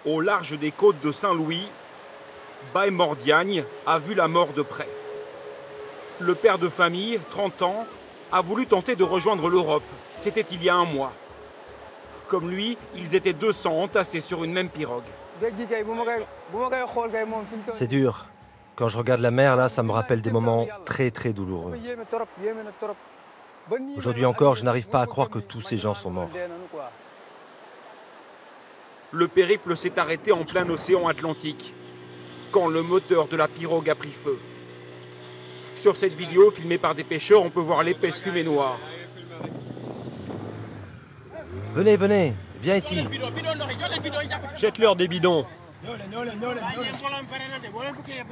Au large des côtes de Saint-Louis, Baye Mor Diagne a vu la mort de près. Le père de famille, 30 ans, a voulu tenter de rejoindre l'Europe. C'était il y a un mois. Comme lui, ils étaient 200 entassés sur une même pirogue. C'est dur. Quand je regarde la mer, là, ça me rappelle des moments très très douloureux. Aujourd'hui encore, je n'arrive pas à croire que tous ces gens sont morts. Le périple s'est arrêté en plein océan Atlantique, quand le moteur de la pirogue a pris feu. Sur cette vidéo, filmée par des pêcheurs, on peut voir l'épaisse fumée noire. Venez, venez, viens ici. Jette-leur des bidons.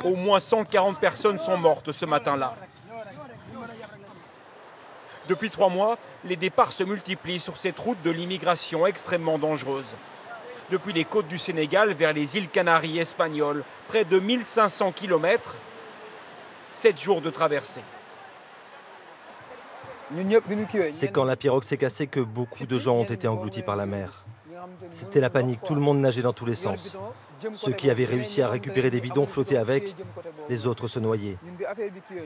Au moins 140 personnes sont mortes ce matin-là. Depuis 3 mois, les départs se multiplient sur cette route de l'immigration extrêmement dangereuse. Depuis les côtes du Sénégal vers les îles Canaries espagnoles, près de 1500 km, 7 jours de traversée. C'est quand la pirogue s'est cassée que beaucoup de gens ont été engloutis par la mer. C'était la panique, tout le monde nageait dans tous les sens. Ceux qui avaient réussi à récupérer des bidons flottaient avec, les autres se noyaient.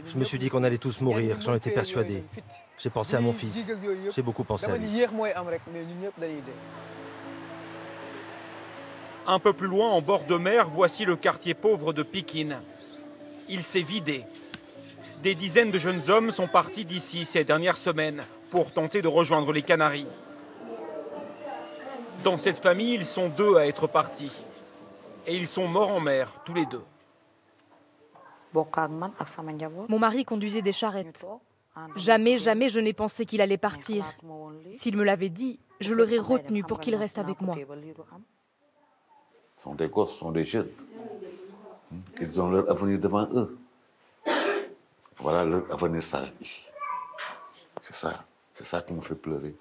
Je me suis dit qu'on allait tous mourir, j'en étais persuadé. J'ai pensé à mon fils, j'ai beaucoup pensé à lui. Un peu plus loin, en bord de mer, voici le quartier pauvre de Pikine. Il s'est vidé. Des dizaines de jeunes hommes sont partis d'ici ces dernières semaines pour tenter de rejoindre les Canaries. Dans cette famille, ils sont 2 à être partis. Et ils sont morts en mer, tous les 2. Mon mari conduisait des charrettes. Jamais je n'ai pensé qu'il allait partir. S'il me l'avait dit, je l'aurais retenu pour qu'il reste avec moi. Ce sont des gosses, ce sont des jeunes. Ils ont leur avenir devant eux. Voilà, leur avenir s'arrête ici. C'est ça qui me fait pleurer.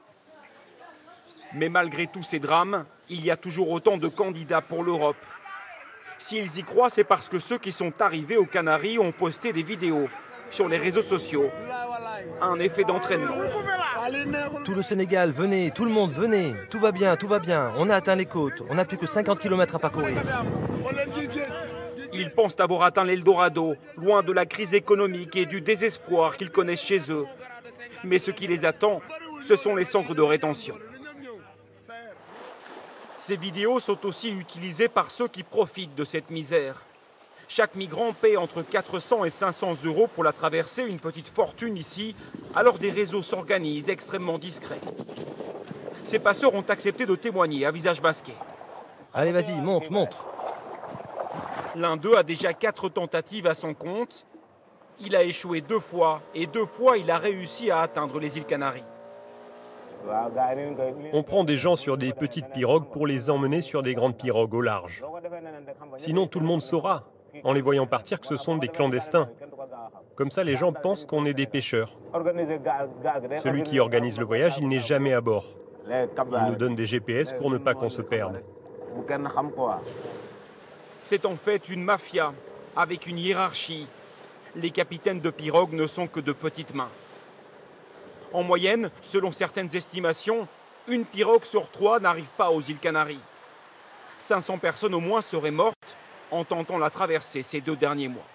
Mais malgré tous ces drames, il y a toujours autant de candidats pour l'Europe. S'ils y croient, c'est parce que ceux qui sont arrivés aux Canaries ont posté des vidéos sur les réseaux sociaux. Un effet d'entraînement. Tout le Sénégal, venez, tout le monde, venez. Tout va bien, on a atteint les côtes. On n'a plus que 50 km à parcourir. Ils pensent avoir atteint l'Eldorado, loin de la crise économique et du désespoir qu'ils connaissent chez eux. Mais ce qui les attend, ce sont les centres de rétention. Ces vidéos sont aussi utilisées par ceux qui profitent de cette misère. Chaque migrant paie entre 400 et 500 € pour la traversée, une petite fortune ici, alors des réseaux s'organisent extrêmement discrets. Ces passeurs ont accepté de témoigner à visage masqué. Allez, vas-y, monte. L'un d'eux a déjà 4 tentatives à son compte. Il a échoué 2 fois et 2 fois il a réussi à atteindre les îles Canaries. On prend des gens sur des petites pirogues pour les emmener sur des grandes pirogues au large. Sinon, tout le monde saura, en les voyant partir, que ce sont des clandestins. Comme ça, les gens pensent qu'on est des pêcheurs. Celui qui organise le voyage, il n'est jamais à bord. Il nous donne des GPS pour ne pas qu'on se perde. C'est en fait une mafia, avec une hiérarchie. Les capitaines de pirogues ne sont que de petites mains. En moyenne, selon certaines estimations, une pirogue sur 3 n'arrive pas aux îles Canaries. 500 personnes au moins seraient mortes en tentant la traversée ces 2 derniers mois.